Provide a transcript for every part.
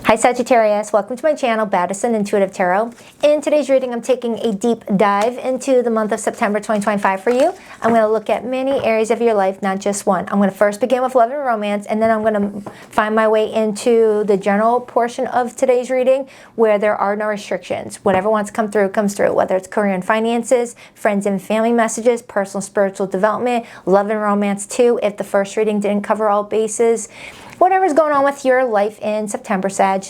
Hi Sagittarius, welcome to my channel, Baddison Intuitive Tarot. In today's reading, I'm taking a deep dive into the month of September 2025 for you. I'm going to look at many areas of your life, not just one. I'm going to first begin with love and romance, and then I'm going to find my way into the general portion of today's reading where there are no restrictions. Whatever wants to come through, comes through, whether it's career and finances, friends and family messages, personal spiritual development, love and romance too, if the first reading didn't cover all bases. Whatever's going on with your life in September, Sag,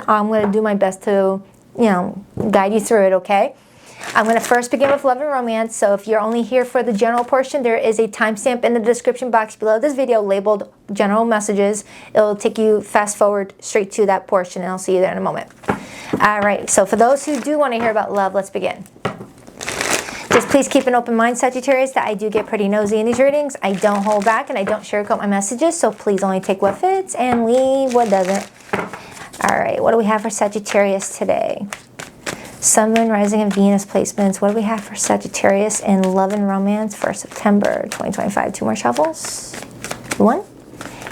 I'm going to do my best to, guide you through it, okay? I'm going to first begin with love and romance. So if you're only here for the general portion, there is a timestamp in the description box below this video labeled general messages. It'll take you fast forward straight to that portion, and I'll see you there in a moment. All right, so for those who do want to hear about love, let's begin. Just please keep an open mind, Sagittarius, that I do get pretty nosy in these readings. I don't hold back and I don't sugarcoat my messages, so please only take what fits and leave what doesn't. All right, what do we have for Sagittarius today? Sun, Moon, Rising, and Venus placements. What do we have for Sagittarius in love and romance for September 2025? Two more shuffles. One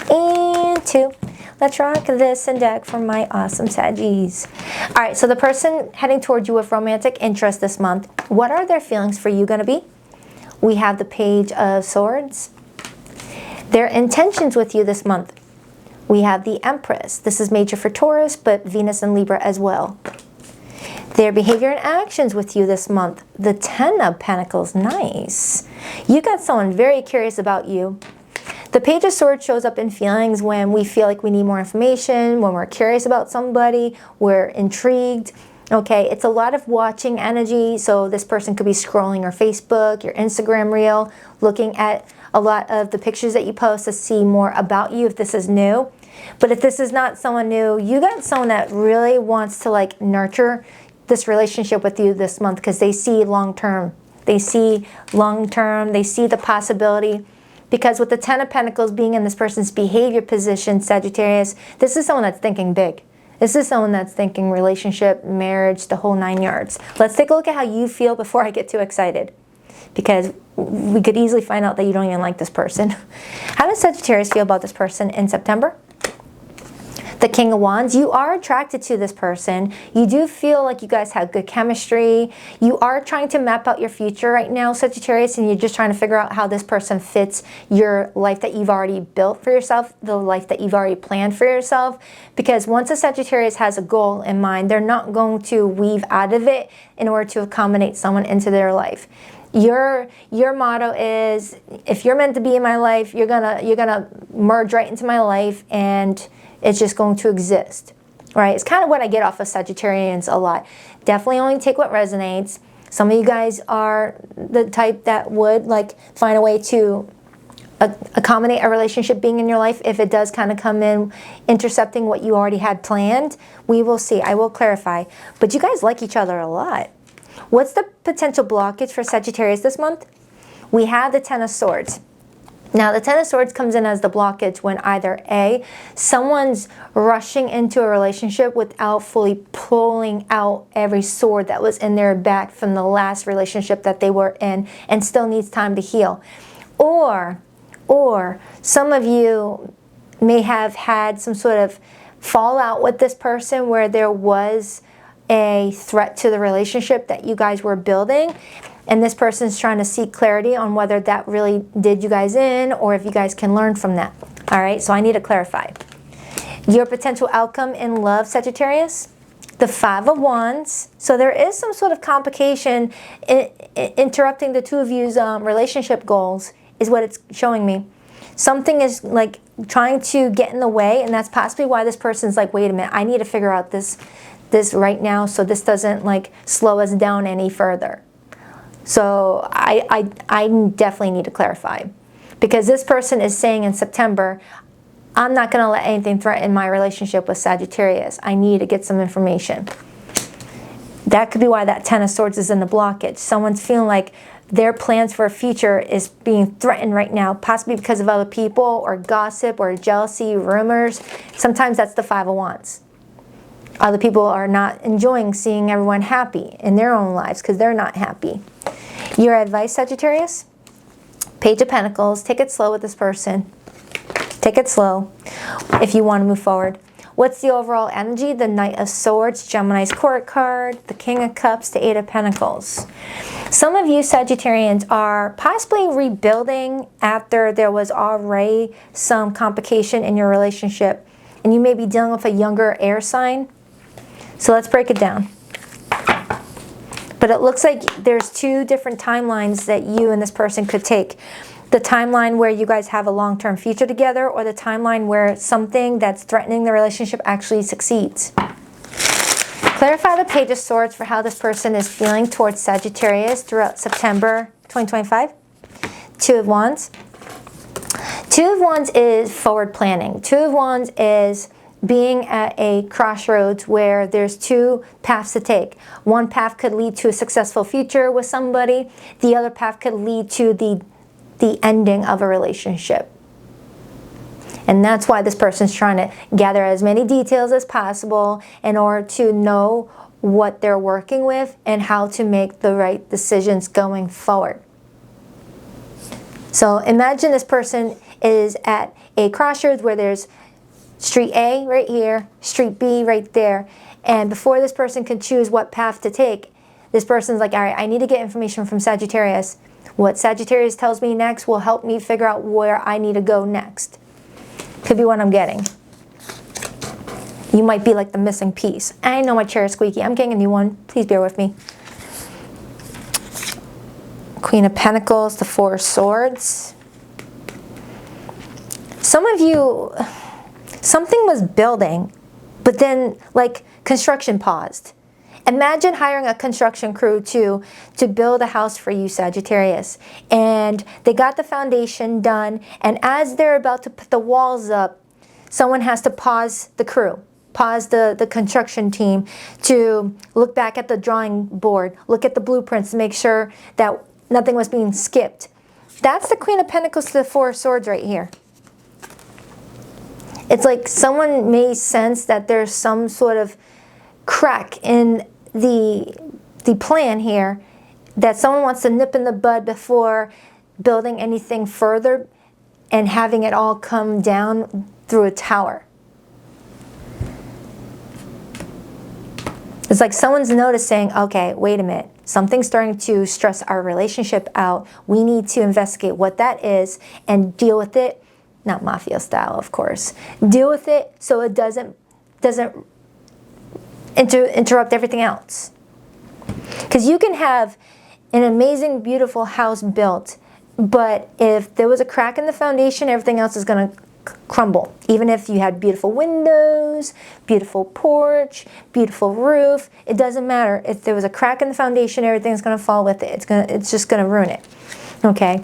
and two. Let's rock this and deck for my awesome Saggies. All right, so the person heading towards you with romantic interest this month, what are their feelings for you going to be? We have the Page of Swords. Their intentions with you this month. We have the Empress. This is major for Taurus, but Venus and Libra as well. Their behavior and actions with you this month. The Ten of Pentacles. Nice. You got someone very curious about you. The Page of Swords shows up in feelings when we feel like we need more information, when we're curious about somebody, we're intrigued. Okay, it's a lot of watching energy, so this person could be scrolling your Facebook, your Instagram reel, looking at a lot of the pictures that you post to see more about you if this is new. But if this is not someone new, you got someone that really wants to nurture this relationship with you this month because they see long-term. They see long-term, they see the possibility. Because with the Ten of Pentacles being in this person's behavior position, Sagittarius, this is someone that's thinking big. This is someone that's thinking relationship, marriage, the whole 9 yards. Let's take a look at how you feel before I get too excited. Because we could easily find out that you don't even like this person. How does Sagittarius feel about this person in September? The King of Wands, you are attracted to this person. You do feel like you guys have good chemistry. You are trying to map out your future right now, Sagittarius, and you're just trying to figure out how this person fits your life that you've already built for yourself, the life that you've already planned for yourself. Because once a Sagittarius has a goal in mind, they're not going to weave out of it in order to accommodate someone into their life. Your motto is, if you're meant to be in my life, you're gonna merge right into my life, and it's just going to exist, right? It's kind of what I get off of Sagittarians a lot. Definitely only take what resonates. Some of you guys are the type that would find a way to accommodate a relationship being in your life if it does kind of come in intercepting what you already had planned. We will see. I will clarify. But you guys like each other a lot. What's the potential blockage for Sagittarius this month? We have the Ten of Swords. Now, the Ten of Swords comes in as the blockage when either A, someone's rushing into a relationship without fully pulling out every sword that was in their back from the last relationship that they were in and still needs time to heal. Or some of you may have had some sort of fallout with this person where there was a threat to the relationship that you guys were building. And this person's trying to seek clarity on whether that really did you guys in or if you guys can learn from that. All right, so I need to clarify. Your potential outcome in love, Sagittarius, the Five of Wands. So there is some sort of complication interrupting the two of you's relationship goals is what it's showing me. Something is trying to get in the way, and that's possibly why this person's like, wait a minute, I need to figure out this right now so this doesn't slow us down any further. So I definitely need to clarify, because this person is saying in September, I'm not going to let anything threaten my relationship with Sagittarius. I need to get some information. That could be why that Ten of Swords is in the blockage. Someone's feeling like their plans for a future is being threatened right now, possibly because of other people or gossip or jealousy, rumors. Sometimes that's the Five of Wands. Other people are not enjoying seeing everyone happy in their own lives because they're not happy. Your advice, Sagittarius? Page of Pentacles. Take it slow with this person. Take it slow if you want to move forward. What's the overall energy? The Knight of Swords, Gemini's court card, the King of Cups, the Eight of Pentacles. Some of you Sagittarians are possibly rebuilding after there was already some complication in your relationship, and you may be dealing with a younger air sign. So let's break it down. But it looks like there's two different timelines that you and this person could take. The timeline where you guys have a long-term future together, or the timeline where something that's threatening the relationship actually succeeds. Clarify the Page of Swords for how this person is feeling towards Sagittarius throughout September 2025. Two of Wands. Two of Wands is forward planning. Two of Wands is being at a crossroads where there's two paths to take. One path could lead to a successful future with somebody. The other path could lead to the ending of a relationship. And that's why this person's trying to gather as many details as possible in order to know what they're working with and how to make the right decisions going forward. So imagine this person is at a crossroads where there's Street A right here, Street B right there. And before this person can choose what path to take, this person's like, all right, I need to get information from Sagittarius. What Sagittarius tells me next will help me figure out where I need to go next. Could be what I'm getting. You might be like the missing piece. I know my chair is squeaky. I'm getting a new one. Please bear with me. Queen of Pentacles, the Four of Swords. Some of you, something was building, but then like construction paused. Imagine hiring a construction crew to build a house for you, Sagittarius. And they got the foundation done, and as they're about to put the walls up, someone has to pause the crew, pause the construction team to look back at the drawing board, look at the blueprints to make sure that nothing was being skipped. That's the Queen of Pentacles to the Four of Swords right here. It's like someone may sense that there's some sort of crack in the plan here, that someone wants to nip in the bud before building anything further and having it all come down through a tower. It's like someone's noticing, okay, wait a minute, something's starting to stress our relationship out. We need to investigate what that is and deal with it. Not mafia style, of course. Deal with it so it doesn't interrupt everything else. Because you can have an amazing, beautiful house built, but if there was a crack in the foundation, everything else is going to crumble. Even if you had beautiful windows, beautiful porch, beautiful roof, it doesn't matter. If there was a crack in the foundation, everything's going to fall with it. It's just going to ruin it. Okay?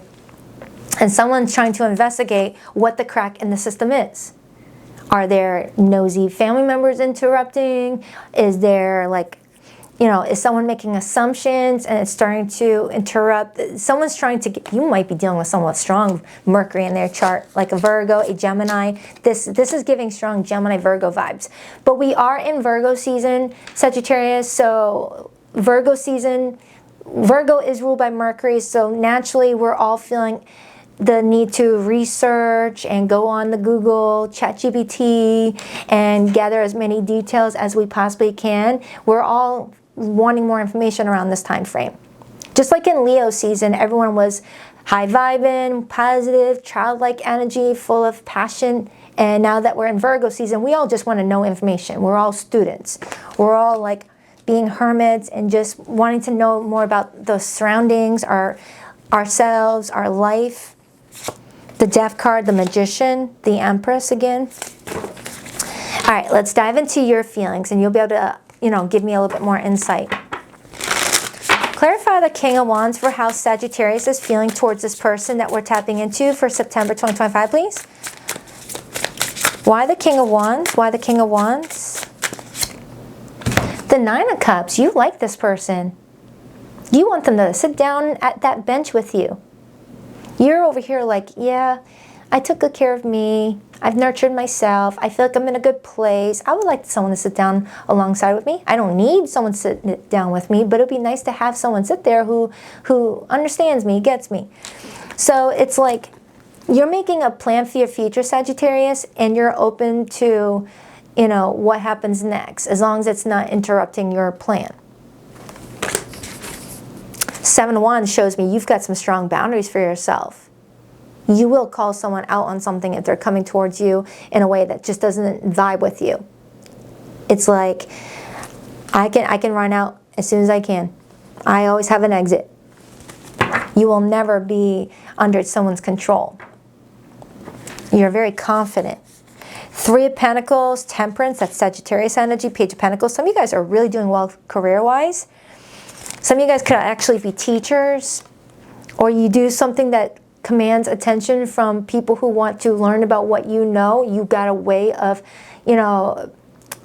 And someone's trying to investigate what the crack in the system is. Are there nosy family members interrupting? Is there like, you know, is someone making assumptions and it's starting to interrupt? Someone's trying to get, you might be dealing with someone with strong Mercury in their chart, like a Virgo, a Gemini. This is giving strong Gemini, Virgo vibes. But we are in Virgo season, Sagittarius, so Virgo season, Virgo is ruled by Mercury, so naturally we're all feeling the need to research and go on the Google, ChatGPT, and gather as many details as we possibly can. We're all wanting more information around this time frame. Just like in Leo season, everyone was high vibing, positive, childlike energy, full of passion. And now that we're in Virgo season, we all just want to know information. We're all students. We're all like being hermits and just wanting to know more about the surroundings, ourselves, our life. The Death card, the Magician, the Empress again. All right, let's dive into your feelings and you'll be able to, you know, give me a little bit more insight. Clarify the King of Wands for how Sagittarius is feeling towards this person that we're tapping into for September 2025, please. Why the King of Wands? Why the King of Wands? The Nine of Cups. You like this person. You want them to sit down at that bench with you. You're over here like, yeah, I took good care of me. I've nurtured myself. I feel like I'm in a good place. I would like someone to sit down alongside with me. I don't need someone to sit down with me, but it would be nice to have someone sit there who understands me, gets me. So it's like you're making a plan for your future, Sagittarius, and you're open to you know, what happens next, as long as it's not interrupting your plan. 7 of Wands shows me you've got some strong boundaries for yourself. You will call someone out on something if they're coming towards you in a way that just doesn't vibe with you. It's like, I can run out as soon as I can. I always have an exit. You will never be under someone's control. You're very confident. 3 of Pentacles, Temperance, that's Sagittarius energy, Page of Pentacles. Some of you guys are really doing well career-wise. Some of you guys could actually be teachers, or you do something that commands attention from people who want to learn about what you know. You've got a way of, you know,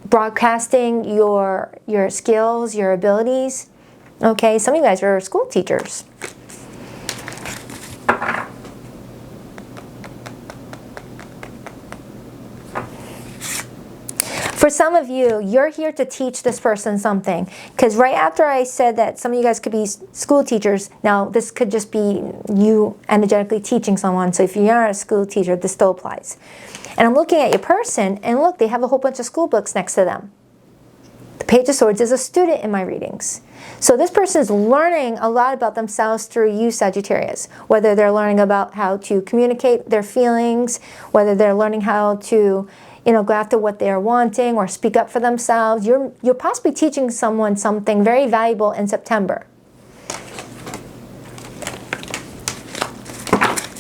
broadcasting your skills, your abilities. Okay, some of you guys are school teachers. For some of you, you're here to teach this person something. Because right after I said that some of you guys could be school teachers, now this could just be you energetically teaching someone. So if you're not a school teacher, this still applies. And I'm looking at your person, and look, they have a whole bunch of school books next to them. The Page of Swords is a student in my readings. So this person is learning a lot about themselves through you, Sagittarius. Whether they're learning about how to communicate their feelings, whether they're learning how to, you know, go after what they're wanting or speak up for themselves. You're possibly teaching someone something very valuable in September.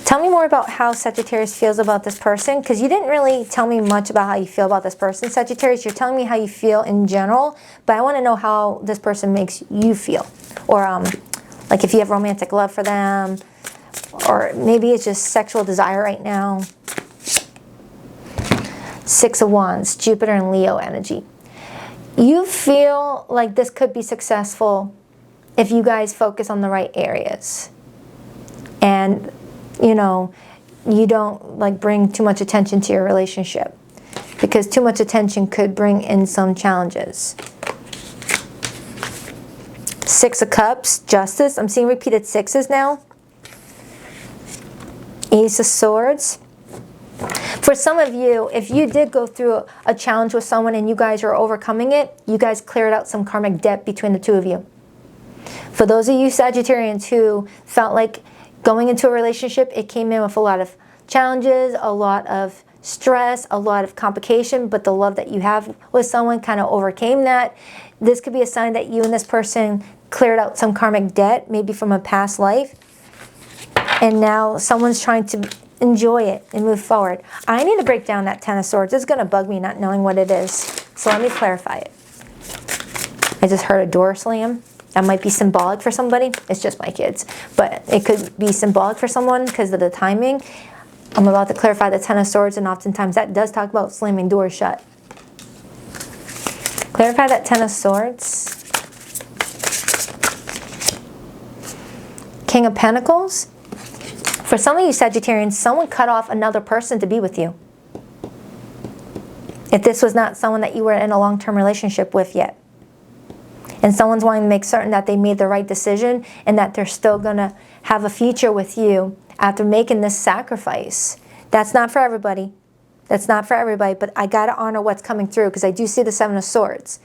Tell me more about how Sagittarius feels about this person, because you didn't really tell me much about how you feel about this person. Sagittarius, you're telling me how you feel in general, but I want to know how this person makes you feel. Or like if you have romantic love for them, or maybe it's just sexual desire right now. 6 of Wands, Jupiter and Leo energy. You feel like this could be successful if you guys focus on the right areas. And, you know, you don't like bring too much attention to your relationship, because too much attention could bring in some challenges. 6 of Cups, Justice. I'm seeing repeated 6s now. Ace of Swords. For some of you, if you did go through a challenge with someone and you guys are overcoming it, you guys cleared out some karmic debt between the two of you. For those of you Sagittarians who felt like going into a relationship, it came in with a lot of challenges, a lot of stress, a lot of complication, but the love that you have with someone kind of overcame that. This could be a sign that you and this person cleared out some karmic debt, maybe from a past life. And now someone's trying to enjoy it and move forward. I need to break down that 10 of Swords. It's going to bug me not knowing what it is. So let me clarify it. I just heard a door slam. That might be symbolic for somebody. It's just my kids. But it could be symbolic for someone because of the timing. I'm about to clarify the 10 of Swords, and oftentimes that does talk about slamming doors shut. Clarify that 10 of Swords. King of Pentacles. For some of you Sagittarians, someone cut off another person to be with you. If this was not someone that you were in a long-term relationship with yet. And someone's wanting to make certain that they made the right decision and that they're still going to have a future with you after making this sacrifice. That's not for everybody. That's not for everybody, but I got to honor what's coming through, because I do see the 7 of Swords.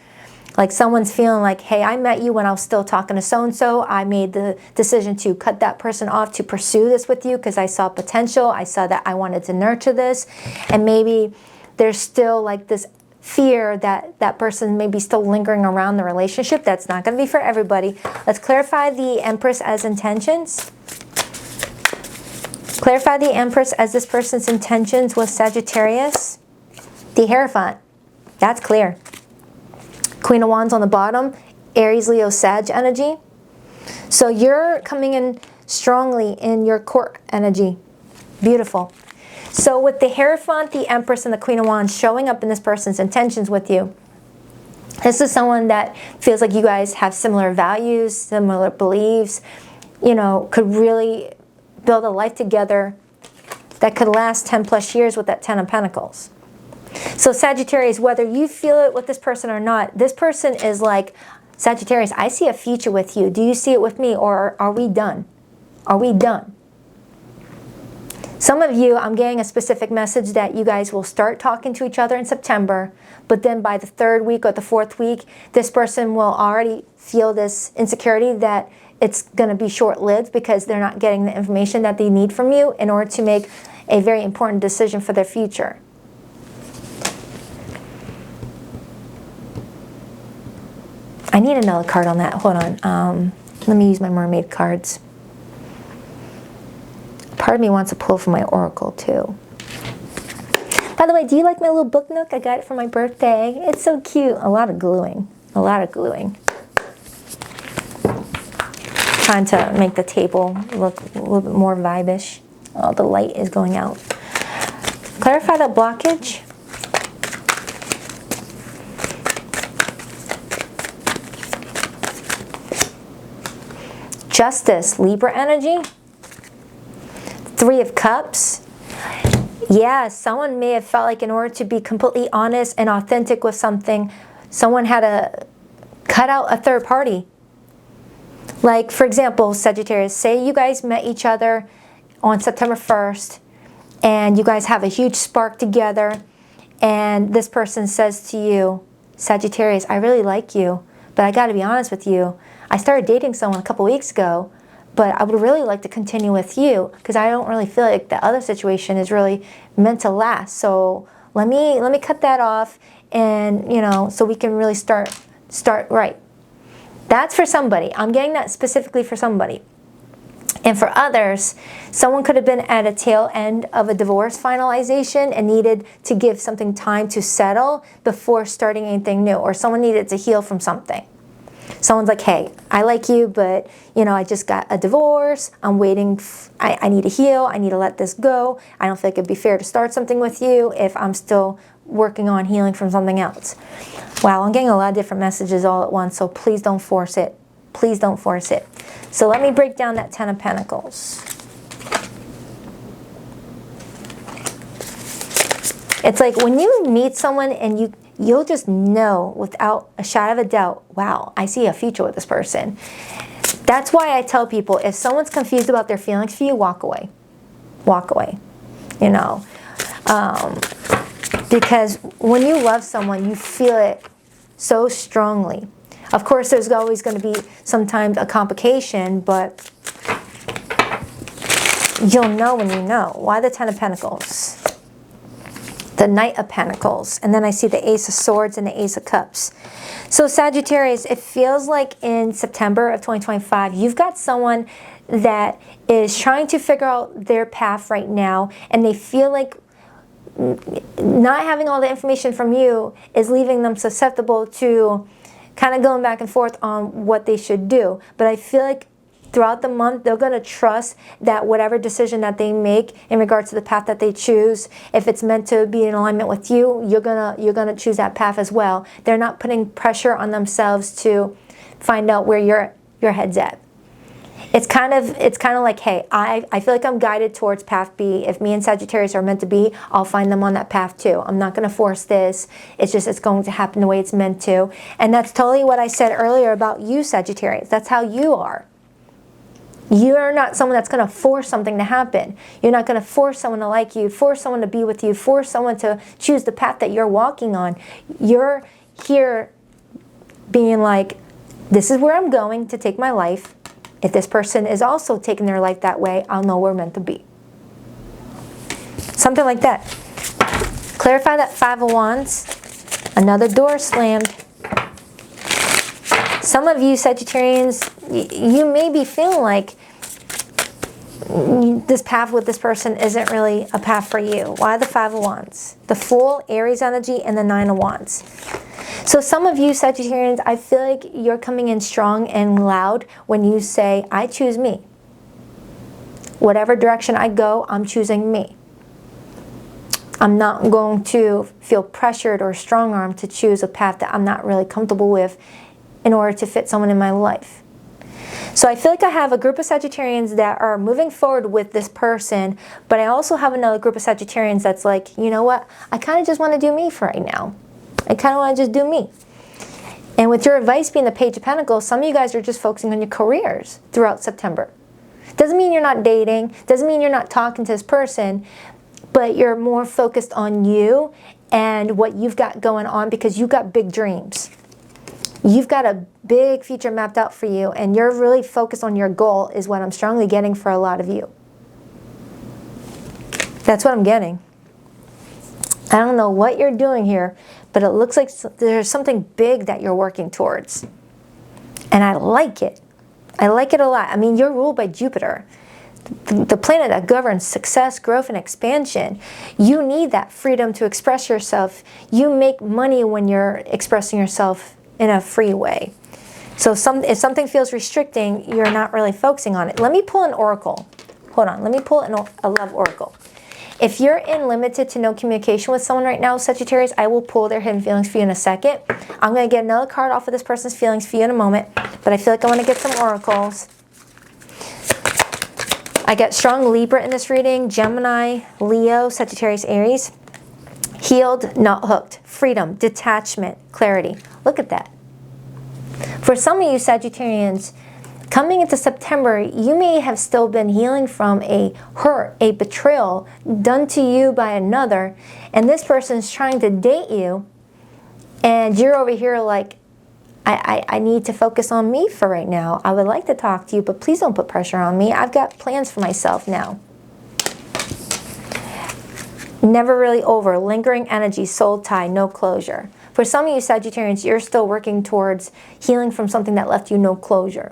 Like someone's feeling like, hey, I met you when I was still talking to so-and-so. I made the decision to cut that person off to pursue this with you because I saw potential. I saw that I wanted to nurture this. And maybe there's still like this fear that that person may be still lingering around the relationship. That's not going to be for everybody. Let's clarify the Empress as intentions. Clarify the Empress as this person's intentions with Sagittarius. The Hierophant. That's clear. Queen of Wands on the bottom, Aries, Leo, Sag energy. So you're coming in strongly in your court energy. Beautiful. So with the Hierophant, the Empress, and the Queen of Wands showing up in this person's intentions with you, this is someone that feels like you guys have similar values, similar beliefs, you know, could really build a life together that could last 10 plus years with that 10 of Pentacles. So Sagittarius, whether you feel it with this person or not, this person is like, Sagittarius, I see a future with you. Do you see it with me, or are we done? Are we done? Some of you, I'm getting a specific message that you guys will start talking to each other in September, but then by the 3rd week or the 4th week, this person will already feel this insecurity that it's going to be short-lived because they're not getting the information that they need from you in order to make a very important decision for their future. I need another card on that. Hold on. Let me use my mermaid cards. Part of me wants to pull from my oracle too. By the way, do you like my little book nook? I got it for my birthday. It's so cute. A lot of gluing. A lot of gluing. Trying to make the table look a little bit more vibe-ish. Oh, the light is going out. Clarify that blockage. Justice, Libra energy. 3 of Cups. Yeah, someone may have felt like in order to be completely honest and authentic with something, someone had to cut out a third party. Like, for example, Sagittarius, say you guys met each other on September 1st and you guys have a huge spark together and this person says to you, Sagittarius, I really like you, but I got to be honest with you. I started dating someone a couple weeks ago, but I would really like to continue with you because I don't really feel like the other situation is really meant to last. So let me cut that off, and so we can really start right. That's for somebody. I'm getting that specifically for somebody. And for others, someone could have been at a tail end of a divorce finalization and needed to give something time to settle before starting anything new, or someone needed to heal from something. Someone's like, hey, I like you, but I just got a divorce. I'm waiting. I need to heal. I need to let this go. I don't think it'd be fair to start something with you if I'm still working on healing from something else. Wow, I'm getting a lot of different messages all at once, so please don't force it. Please don't force it. So let me break down that 10 of Pentacles. It's like when you meet someone and you'll just know without a shadow of a doubt, wow, I see a future with this person. That's why I tell people, if someone's confused about their feelings for you, walk away. Walk away. Because when you love someone, you feel it so strongly. Of course, there's always going to be sometimes a complication, but you'll know when you know. Why the 10 of Pentacles? The Knight of Pentacles, and then I see the Ace of Swords and the Ace of Cups. So Sagittarius, it feels like in September of 2025, you've got someone that is trying to figure out their path right now, and they feel like not having all the information from you is leaving them susceptible to kind of going back and forth on what they should do. But I feel like throughout the month, they're going to trust that whatever decision that they make in regards to the path that they choose, if it's meant to be in alignment with you, you're gonna choose that path as well. They're not putting pressure on themselves to find out where your head's at. It's kind of like, hey, I feel like I'm guided towards path B. If me and Sagittarius are meant to be, I'll find them on that path too. I'm not going to force this. It's going to happen the way it's meant to. And that's totally what I said earlier about you, Sagittarius. That's how you are. You're not someone that's going to force something to happen. You're not going to force someone to like you, force someone to be with you, force someone to choose the path that you're walking on. You're here being like, this is where I'm going to take my life. If this person is also taking their life that way, I'll know we're meant to be. Something like that. Clarify that 5 of Wands. Another door slammed. Some of you Sagittarians, you may be feeling like this path with this person isn't really a path for you. Why the 5 of Wands? The Fool, Aries energy, and the 9 of Wands. So some of you Sagittarians, I feel like you're coming in strong and loud when you say, I choose me. Whatever direction I go, I'm choosing me. I'm not going to feel pressured or strong-armed to choose a path that I'm not really comfortable with in order to fit someone in my life. So I feel like I have a group of Sagittarians that are moving forward with this person, but I also have another group of Sagittarians that's like, you know what, I kind of just want to do me for right now. I kind of want to just do me. And with your advice being the Page of Pentacles, some of you guys are just focusing on your careers throughout September. Doesn't mean you're not dating, doesn't mean you're not talking to this person, but you're more focused on you and what you've got going on because you've got big dreams. You've got a big future mapped out for you, and you're really focused on your goal is what I'm strongly getting for a lot of you. That's what I'm getting. I don't know what you're doing here, but it looks like there's something big that you're working towards. And I like it. I like it a lot. I mean, you're ruled by Jupiter, the planet that governs success, growth, and expansion. You need that freedom to express yourself. You make money when you're expressing yourself in a free way. So if something feels restricting, you're not really focusing on it. Let me pull an oracle. Hold on. Let me pull a love oracle. If you're in limited to no communication with someone right now, Sagittarius, I will pull their hidden feelings for you in a second. I'm going to get another card off of this person's feelings for you in a moment, but I feel like I want to get some oracles. I get strong Libra in this reading, Gemini, Leo, Sagittarius, Aries. Healed, not hooked. Freedom, detachment, clarity. Look at that. For some of you Sagittarians, coming into September, you may have still been healing from a hurt, a betrayal done to you by another, and this person's trying to date you, and you're over here like, I need to focus on me for right now. I would like to talk to you, but please don't put pressure on me. I've got plans for myself now. Never really over. Lingering energy, soul tie, no closure. For some of you Sagittarians, you're still working towards healing from something that left you no closure.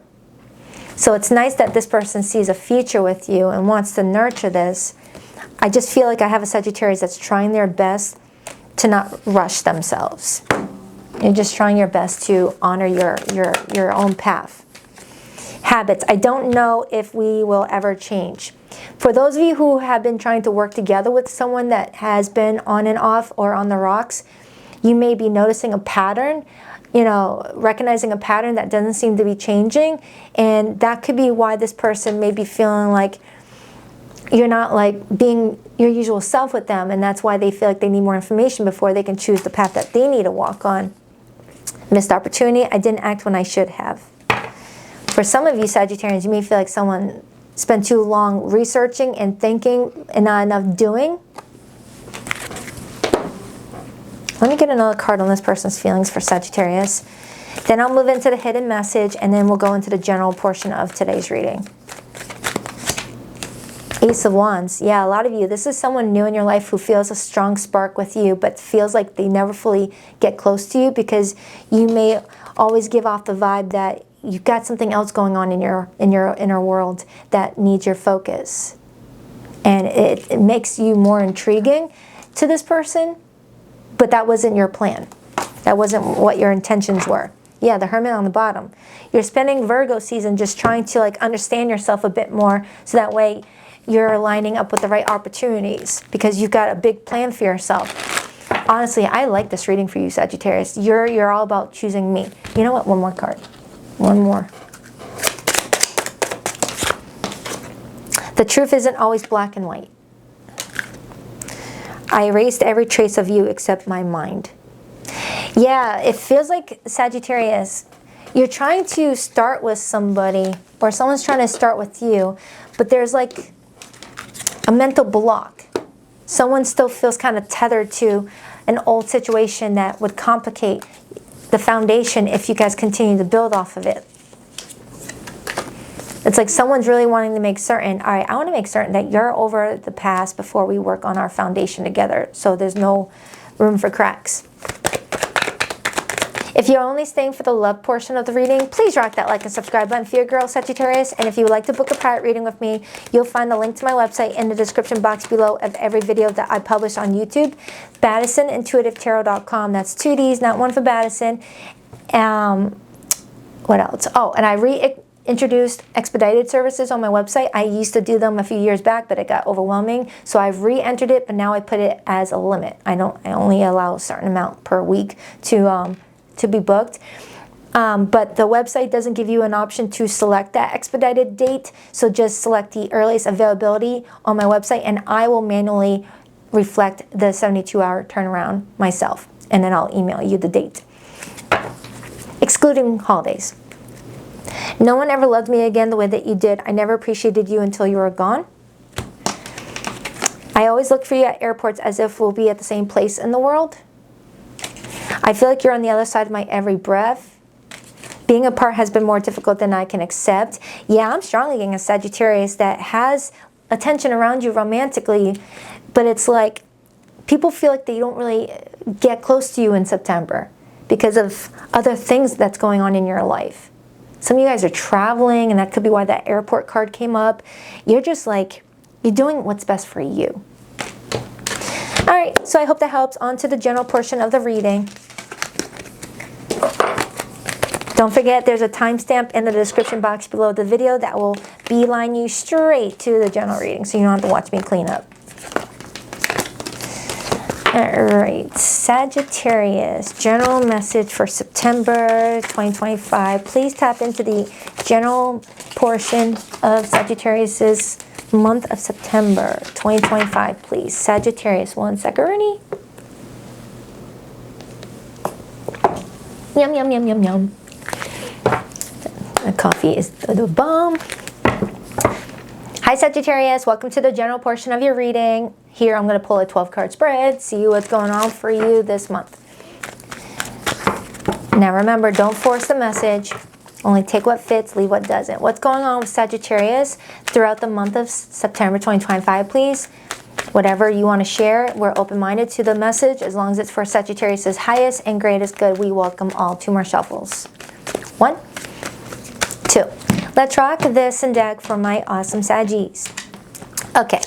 So it's nice that this person sees a future with you and wants to nurture this. I just feel like I have a Sagittarius that's trying their best to not rush themselves. You're just trying your best to honor your own path. Habits. I don't know if we will ever change. For those of you who have been trying to work together with someone that has been on and off or on the rocks, you may be noticing a pattern, you know, recognizing a pattern that doesn't seem to be changing. And that could be why this person may be feeling like you're not like being your usual self with them. And that's why they feel like they need more information before they can choose the path that they need to walk on. Missed opportunity. I didn't act when I should have. For some of you Sagittarians, you may feel like someone spent too long researching and thinking and not enough doing. Let me get another card on this person's feelings for Sagittarius. Then I'll move into the hidden message, and then we'll go into the general portion of today's reading. Ace of Wands. Yeah, a lot of you, this is someone new in your life who feels a strong spark with you, but feels like they never fully get close to you because you may always give off the vibe that you've got something else going on in your inner world that needs your focus. And it makes you more intriguing to this person, but that wasn't your plan. That wasn't what your intentions were. Yeah, the Hermit on the bottom. You're spending Virgo season just trying to like understand yourself a bit more so that way you're lining up with the right opportunities because you've got a big plan for yourself. Honestly, I like this reading for you, Sagittarius. You're all about choosing me. You know what? One more card. One more. The truth isn't always black and white. I erased every trace of you except my mind. Yeah, it feels like, Sagittarius, you're trying to start with somebody or someone's trying to start with you, but there's like a mental block. Someone still feels kind of tethered to an old situation that would complicate the foundation if you guys continue to build off of it. It's like someone's really wanting to make certain, all right, I want to make certain that you're over the past before we work on our foundation together, so there's no room for cracks. If you're only staying for the love portion of the reading, please rock that like and subscribe button for your girl, Sagittarius. And if you would like to book a private reading with me, you'll find the link to my website in the description box below of every video that I publish on YouTube. BaddisonIntuitiveTarot.com. That's 2 Ds, not one for Baddison. What else? Oh, and I reintroduced expedited services on my website. I used to do them a few years back, but it got overwhelming. So I've re-entered it, but now I put it as a limit. I only allow a certain amount per week to be booked. But the website doesn't give you an option to select that expedited date. So just select the earliest availability on my website and I will manually reflect the 72-hour turnaround myself. And then I'll email you the date, excluding holidays. No one ever loved me again the way that you did. I never appreciated you until you were gone. I always look for you at airports as if we'll be at the same place in the world. I feel like you're on the other side of my every breath. Being apart has been more difficult than I can accept. Yeah, I'm strongly getting a Sagittarius that has attention around you romantically, but it's like people feel like they don't really get close to you in September because of other things that's going on in your life. Some of you guys are traveling, and that could be why that airport card came up. You're just like, you're doing what's best for you. All right, so I hope that helps. On to the general portion of the reading. Don't forget, there's a timestamp in the description box below the video that will beeline you straight to the general reading, so you don't have to watch me clean up. All right, Sagittarius, general message for September 2025. Please tap into the general portion of Sagittarius's month of September 2025, please. Sagittarius, one second, Ernie. Yum, yum, yum, yum, yum. The coffee is the bomb. Hi Sagittarius, welcome to the general portion of your reading. Here I'm going to pull a 12-card spread, see what's going on for you this month. Now remember, don't force the message. Only take what fits, leave what doesn't. What's going on with Sagittarius throughout the month of September 2025, please? Whatever you want to share, we're open-minded to the message. As long as it's for Sagittarius' highest and greatest good, we welcome all. 2 more shuffles. 1, 2. Let's rock this and deck for my awesome Saggies. Okay,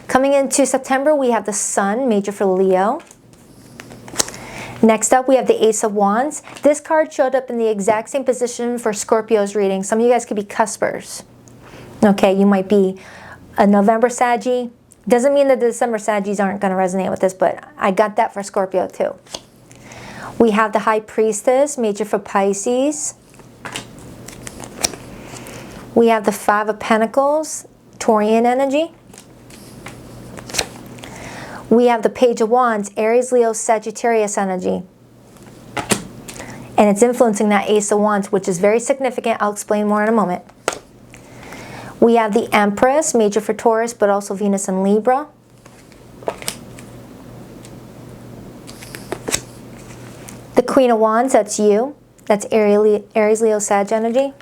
coming into September, we have the Sun, major for Leo. Next up, we have the Ace of Wands. This card showed up in the exact same position for Scorpio's reading. Some of you guys could be cuspers. Okay, you might be a November Saggy. Doesn't mean that the December Saggies aren't going to resonate with this, but I got that for Scorpio too. We have the High Priestess, major for Pisces. We have the Five of Pentacles, Taurian energy. We have the Page of Wands, Aries, Leo, Sagittarius energy. And it's influencing that Ace of Wands, which is very significant. I'll explain more in a moment. We have the Empress, major for Taurus, but also Venus and Libra. The Queen of Wands, that's you. That's Aries, Leo, Sag energy.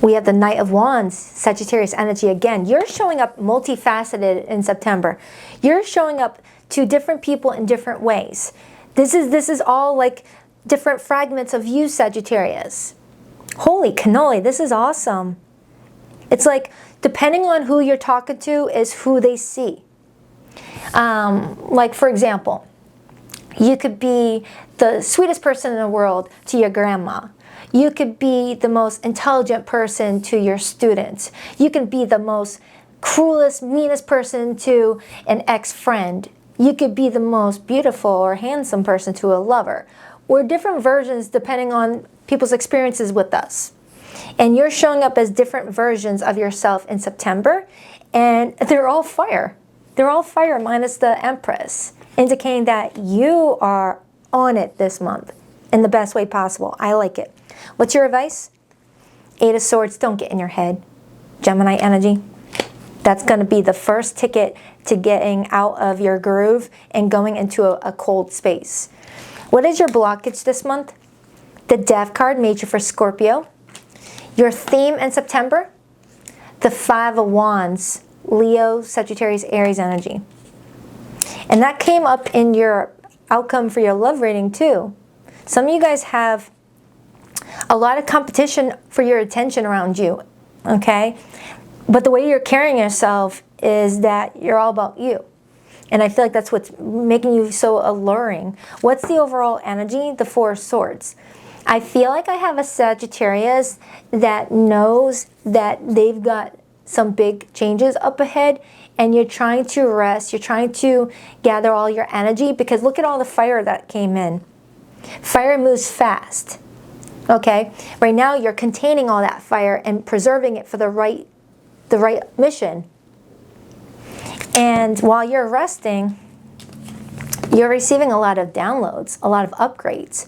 We have the Knight of Wands, Sagittarius energy again. You're showing up multifaceted in September. You're showing up to different people in different ways. This is all like different fragments of you, Sagittarius. Holy cannoli, this is awesome. It's like, depending on who you're talking to is who they see. Like, for example, you could be the sweetest person in the world to your grandma. You could be the most intelligent person to your students. You can be the most cruelest, meanest person to an ex-friend. You could be the most beautiful or handsome person to a lover. We're different versions depending on people's experiences with us. And you're showing up as different versions of yourself in September, and they're all fire. They're all fire minus the Empress, indicating that you are on it this month in the best way possible. I like it. What's your advice? 8 of Swords, don't get in your head. Gemini energy. That's going to be the first ticket to getting out of your groove and going into a cold space. What is your blockage this month? The Death card, major for Scorpio. Your theme in September? The Five of Wands, Leo, Sagittarius, Aries energy. And that came up in your outcome for your love rating too. Some of you guys have a lot of competition for your attention around you, okay? But the way you're carrying yourself is that you're all about you. And I feel like that's what's making you so alluring. What's the overall energy? The Four of Swords. I feel like I have a Sagittarius that knows that they've got some big changes up ahead, and you're trying to rest, you're trying to gather all your energy, because look at all the fire that came in. Fire moves fast. Okay, right now you're containing all that fire and preserving it for the right mission. And while you're resting, You're receiving a lot of downloads, a lot of upgrades.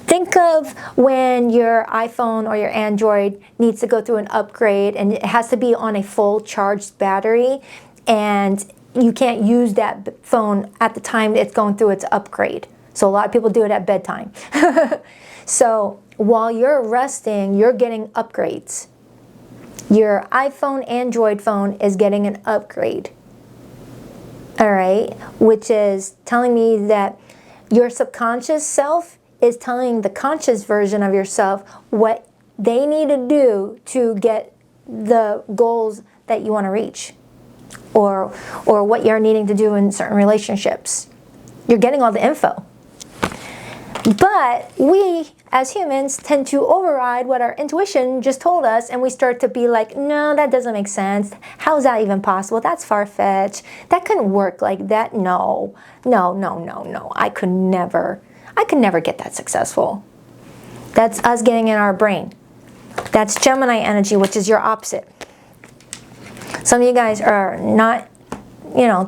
Think of when your iPhone or your Android needs to go through an upgrade and it has to be on a full charged battery, and you can't use that phone at the time it's going through its upgrade. So a lot of people do it at bedtime. So while you're resting, you're getting upgrades. Your iPhone, Android phone is getting an upgrade. All right, which is telling me that your subconscious self is telling the conscious version of yourself what they need to do to get the goals that you want to reach, or what you're needing to do in certain relationships. You're getting all the info. But we, as humans, tend to override what our intuition just told us, and we start to be like, no, that doesn't make sense. How is that even possible? That's far-fetched. That couldn't work like that. No. I could never get that successful. That's us getting in our brain. That's Gemini energy, which is your opposite. Some of you guys are not,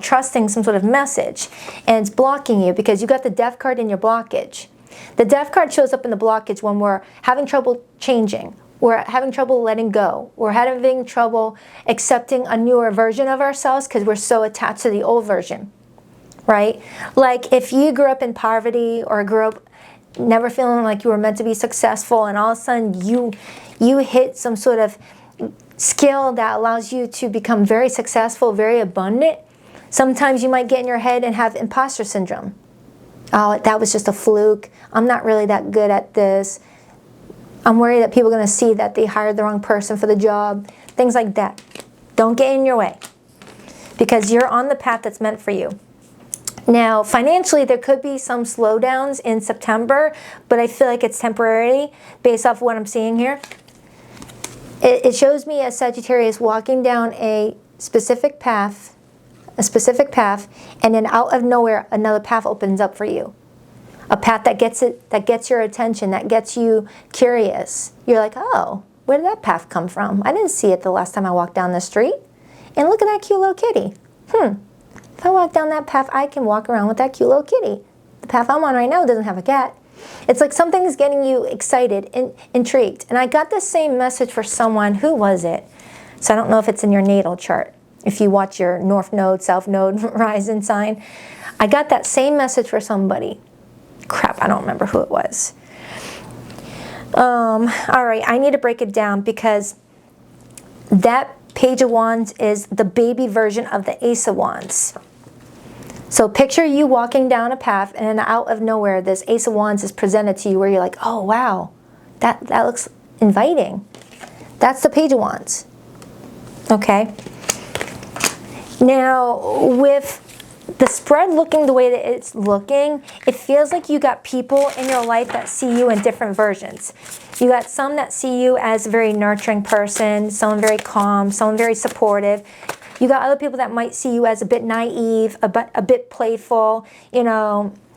trusting some sort of message, and it's blocking you because you got the Death card in your blockage. The Death card shows up in the blockage when we're having trouble changing, we're having trouble letting go, we're having trouble accepting a newer version of ourselves because we're so attached to the old version, right? Like if you grew up in poverty or grew up never feeling like you were meant to be successful, and all of a sudden you hit some sort of skill that allows you to become very successful, very abundant, sometimes you might get in your head and have imposter syndrome. Oh, that was just a fluke. I'm not really that good at this. I'm worried that people are going to see that they hired the wrong person for the job. Things like that. Don't get in your way, because you're on the path that's meant for you. Now, financially, there could be some slowdowns in September, but I feel like it's temporary based off what I'm seeing here. It shows me a Sagittarius walking down a specific path, and then out of nowhere, another path opens up for you. A path that gets your attention, that gets you curious. You're like, oh, where did that path come from? I didn't see it the last time I walked down the street. And look at that cute little kitty. If I walk down that path, I can walk around with that cute little kitty. The path I'm on right now doesn't have a cat. It's like something's getting you excited, intrigued. And I got the same message for someone. Who was it? So I don't know if it's in your natal chart. If you watch your North Node, South Node, Rising sign. I got that same message for somebody. Crap, I don't remember who it was. All right, I need to break it down because that Page of Wands is the baby version of the Ace of Wands. So picture you walking down a path, and then out of nowhere, this Ace of Wands is presented to you where you're like, oh, wow, that looks inviting. That's the Page of Wands. Okay. Now, with the spread looking the way that it's looking, it feels like you got people in your life that see you in different versions. You got some that see you as a very nurturing person, someone very calm, someone very supportive. You got other people that might see you as a bit naive, a bit playful,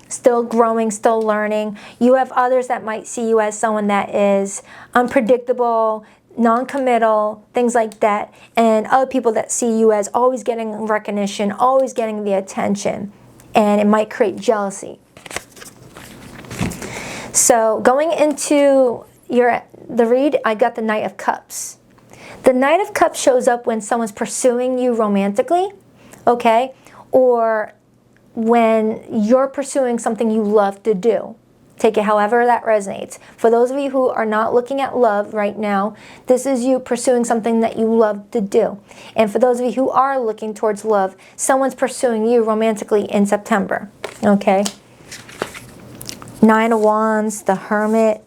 still growing, still learning. You have others that might see you as someone that is unpredictable, non-committal, things like that, and other people that see you as always getting recognition, always getting the attention, and it might create jealousy. So going into the read, I got the Knight of Cups. The Knight of Cups shows up when someone's pursuing you romantically, okay, or when you're pursuing something you love to do. Take it however that resonates. For those of you who are not looking at love right now, this is you pursuing something that you love to do. And for those of you who are looking towards love, someone's pursuing you romantically in September. Okay? Nine of Wands, the Hermit,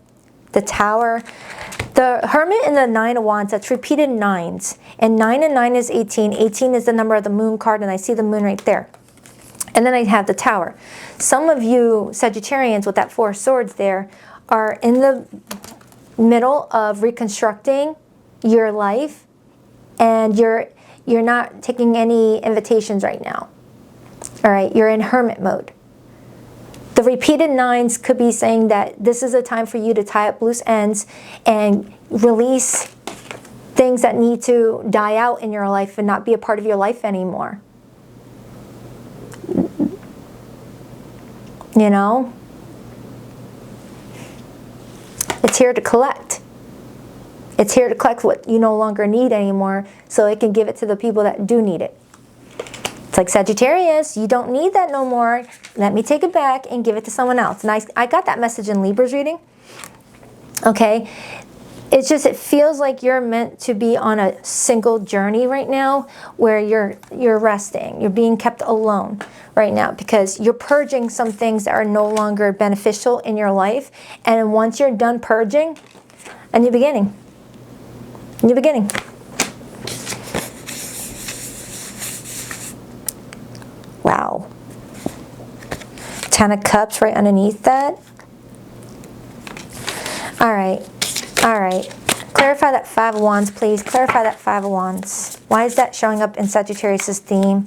the Tower. The Hermit and the Nine of Wands, that's repeated nines. And 9 and 9 is 18. 18 is the number of the moon card, and I see the moon right there. And then I have the Tower. Some of you Sagittarians with that 4 swords there are in the middle of reconstructing your life, and you're not taking any invitations right now. All right, you're in hermit mode. The repeated nines could be saying that this is a time for you to tie up loose ends and release things that need to die out in your life and not be a part of your life anymore. You know? It's here to collect. It's here to collect what you no longer need anymore so it can give it to the people that do need it. It's like Sagittarius, you don't need that no more. Let me take it back and give it to someone else. And I got that message in Libra's reading. Okay? It's just, it feels like you're meant to be on a single journey right now where you're resting. You're being kept alone right now because you're purging some things that are no longer beneficial in your life. And once you're done purging, a new beginning. New beginning. Wow. 10 of Cups right underneath that. All right. All right. Clarify that 5 of Wands, please. Clarify that 5 of Wands. Why is that showing up in Sagittarius' theme?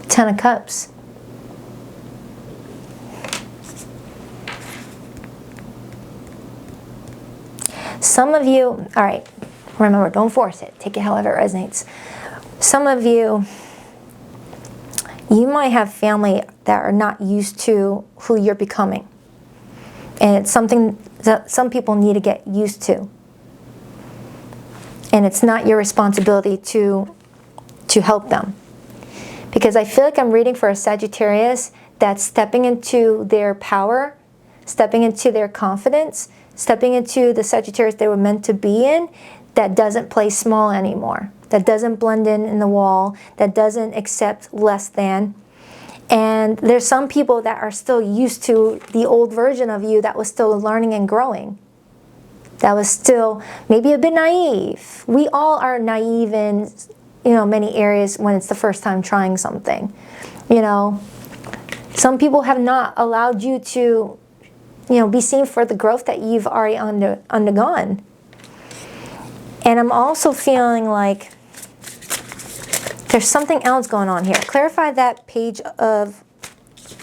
10 of Cups. Some of you, all right, remember, don't force it. Take it however it resonates. Some of you, you might have family that are not used to who you're becoming. And it's something that some people need to get used to. And it's not your responsibility to help them. Because I feel like I'm reading for a Sagittarius that's stepping into their power, stepping into their confidence, stepping into the Sagittarius they were meant to be in, that doesn't play small anymore, that doesn't blend in the wall, that doesn't accept less than. And there's some people that are still used to the old version of you that was still learning and growing. That was still maybe a bit naive. We all are naive in, many areas when it's the first time trying something. Some people have not allowed you to, be seen for the growth that you've already undergone. And I'm also feeling like there's something else going on here. Clarify that Page of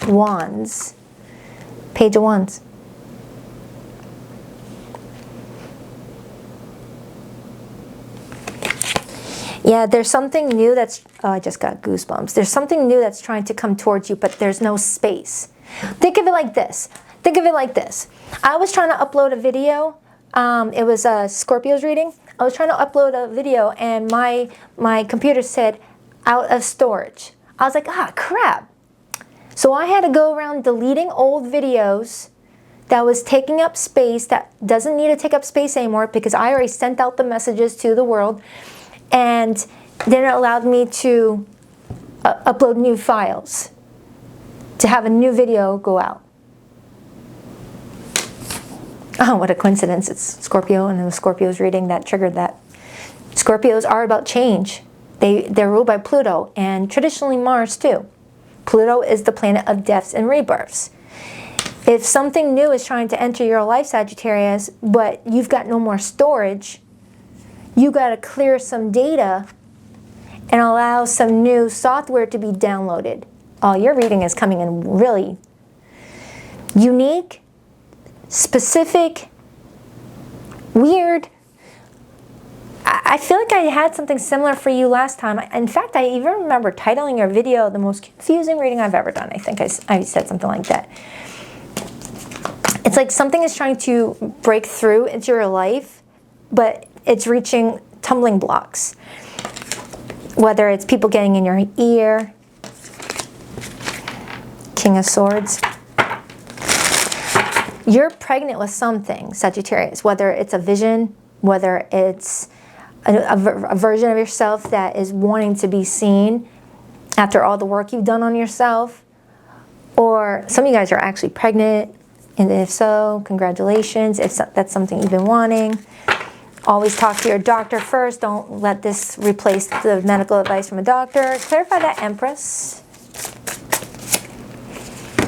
Wands. Page of Wands. Yeah, there's something new that's... Oh, I just got goosebumps. There's something new that's trying to come towards you, but there's no space. Think of it like this. Think of it like this. I was trying to upload a video. It was a Scorpio's reading. I was trying to upload a video, and my computer said, out of storage. I was like, crap. So I had to go around deleting old videos that was taking up space, that doesn't need to take up space anymore because I already sent out the messages to the world. And then it allowed me to upload new files, to have a new video go out. Oh, what a coincidence. It's Scorpio, and it was Scorpio's reading that triggered that. Scorpios are about change. They're ruled by Pluto, and traditionally Mars too. Pluto is the planet of deaths and rebirths. If something new is trying to enter your life, Sagittarius, but you've got no more storage, you got to clear some data and allow some new software to be downloaded. Oh, your reading is coming in really unique, specific, weird. I feel like I had something similar for you last time. In fact, I even remember titling your video the most confusing reading I've ever done. I think I said something like that. It's like something is trying to break through into your life, but it's reaching tumbling blocks. Whether it's people getting in your ear, King of Swords. You're pregnant with something, Sagittarius, whether it's a vision, whether it's a version of yourself that is wanting to be seen after all the work you've done on yourself, or some of you guys are actually pregnant, and if so, congratulations, if that's something you've been wanting. Always talk to your doctor first. Don't let this replace the medical advice from a doctor. Clarify that Empress.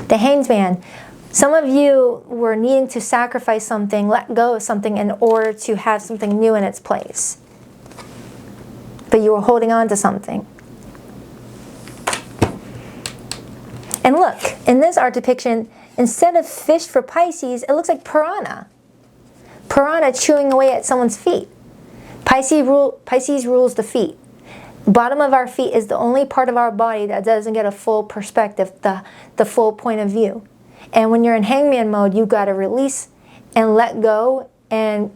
The Hanged Man. Some of you were needing to sacrifice something, let go of something in order to have something new in its place. But you were holding on to something. And look, in this art depiction, instead of fish for Pisces, it looks like piranha. Piranha chewing away at someone's feet. Pisces rules the feet. Bottom of our feet is the only part of our body that doesn't get a full perspective, the full point of view. And when you're in hangman mode, you've got to release and let go and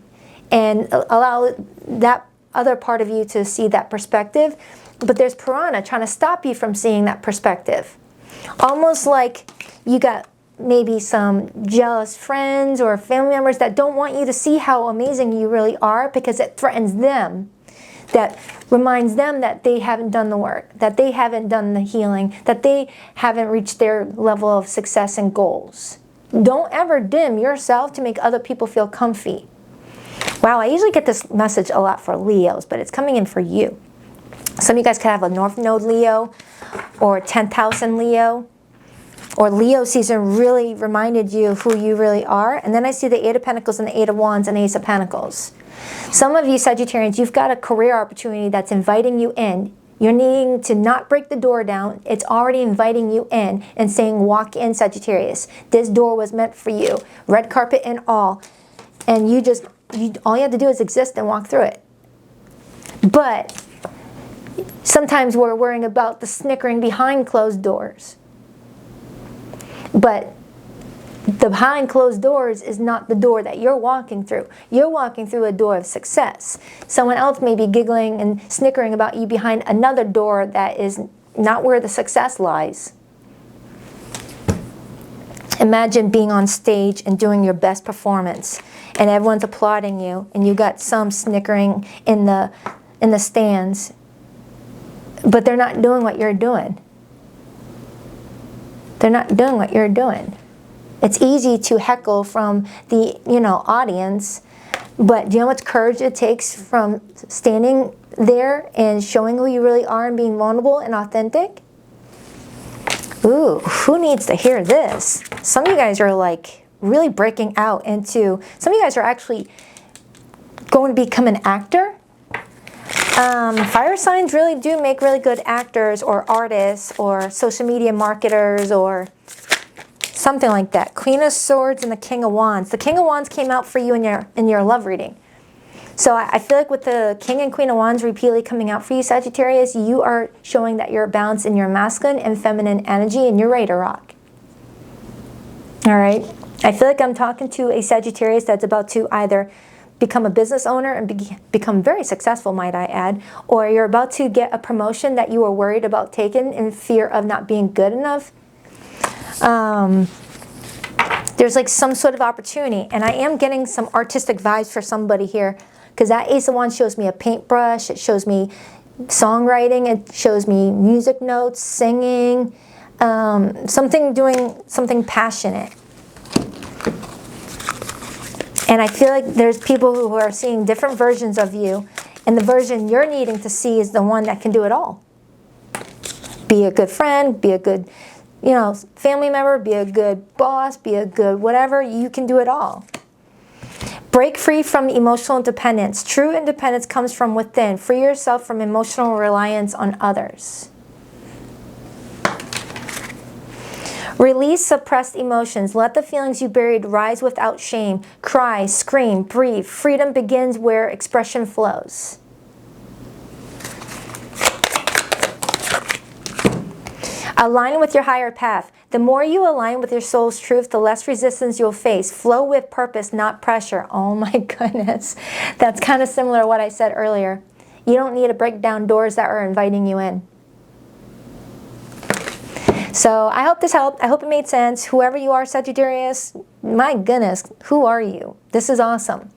allow that other part of you to see that perspective. But there's piranha trying to stop you from seeing that perspective. Almost like you got maybe some jealous friends or family members that don't want you to see how amazing you really are because it threatens them. That reminds them that they haven't done the work, that they haven't done the healing, that they haven't reached their level of success and goals. Don't ever dim yourself to make other people feel comfy. Wow, I usually get this message a lot for Leos, but it's coming in for you. Some of you guys could have a North Node Leo or 10th house in Leo. Or Leo season really reminded you of who you really are. And then I see the 8 of Pentacles and the 8 of Wands and Ace of Pentacles. Some of you Sagittarians, you've got a career opportunity that's inviting you in. You're needing to not break the door down. It's already inviting you in and saying, walk in, Sagittarius. This door was meant for you. Red carpet and all. And all you have to do is exist and walk through it. But sometimes we're worrying about the snickering behind closed doors. But the behind closed doors is not the door that you're walking through. You're walking through a door of success. Someone else may be giggling and snickering about you behind another door that is not where the success lies. Imagine being on stage and doing your best performance and everyone's applauding you and you got some snickering in the stands, but they're not doing what you're doing. They're not doing what you're doing. It's easy to heckle from the, audience, but do you know how much courage it takes from standing there and showing who you really are and being vulnerable and authentic? Ooh, who needs to hear this? Some of you guys are like really breaking out into, some of you guys are actually going to become an actor. Fire signs really do make really good actors or artists or social media marketers or something like that. Queen of Swords and the King of Wands. The King of Wands came out for you in your love reading. So I feel like with the King and Queen of Wands repeatedly coming out for you, Sagittarius, you are showing that you're balanced in your masculine and feminine energy and you're ready to rock. All right? I feel like I'm talking to a Sagittarius that's about to either become a business owner and become very successful, might I add, or you're about to get a promotion that you were worried about taking in fear of not being good enough. There's like some sort of opportunity, and I am getting some artistic vibes for somebody here, because that Ace of Wands shows me a paintbrush, it shows me songwriting, it shows me music notes, singing, doing something passionate. And I feel like there's people who are seeing different versions of you, and the version you're needing to see is the one that can do it all. Be a good friend, be a good, family member, be a good boss, be a good whatever, you can do it all. Break free from emotional dependence. True independence comes from within. Free yourself from emotional reliance on others. Release suppressed emotions. Let the feelings you buried rise without shame. Cry, scream, breathe. Freedom begins where expression flows. Align with your higher path. The more you align with your soul's truth, the less resistance you'll face. Flow with purpose, not pressure. Oh my goodness. That's kind of similar to what I said earlier. You don't need to break down doors that are inviting you in. So I hope this helped. I hope it made sense. Whoever you are, Sagittarius, my goodness, who are you? This is awesome.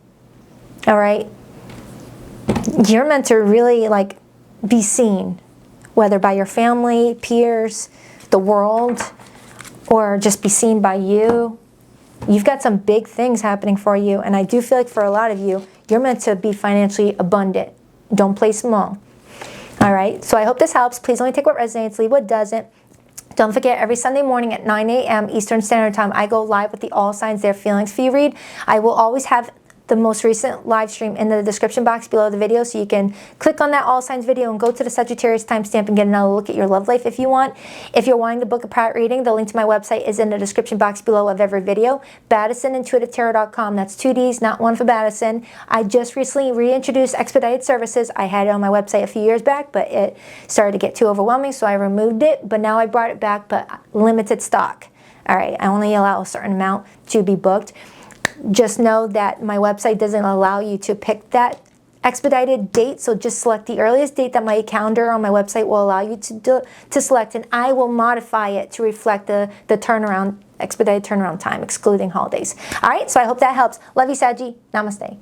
All right? You're meant to really be seen, whether by your family, peers, the world, or just be seen by you. You've got some big things happening for you, and I do feel like for a lot of you, you're meant to be financially abundant. Don't play small. All right? So I hope this helps. Please only take what resonates, leave what doesn't. Don't forget, every Sunday morning at 9 a.m. Eastern Standard Time, I go live with the All Signs Their Feelings for You read. I will always have the most recent live stream in the description box below the video, so you can click on that all signs video and go to the Sagittarius timestamp and get another look at your love life if you want. If you're wanting to book a private reading, the link to my website is in the description box below of every video. Baddison, intuitivetarot.com. That's 2 D's, not one for Baddison. I just recently reintroduced expedited services. I had it on my website a few years back, but it started to get too overwhelming, so I removed it. But now I brought it back, but limited stock. All right, I only allow a certain amount to be booked. Just know that my website doesn't allow you to pick that expedited date, so just select the earliest date that my calendar on my website will allow you to select, and I will modify it to reflect the expedited turnaround time, excluding holidays. All right, so I hope that helps. Love you, Saggy. Namaste.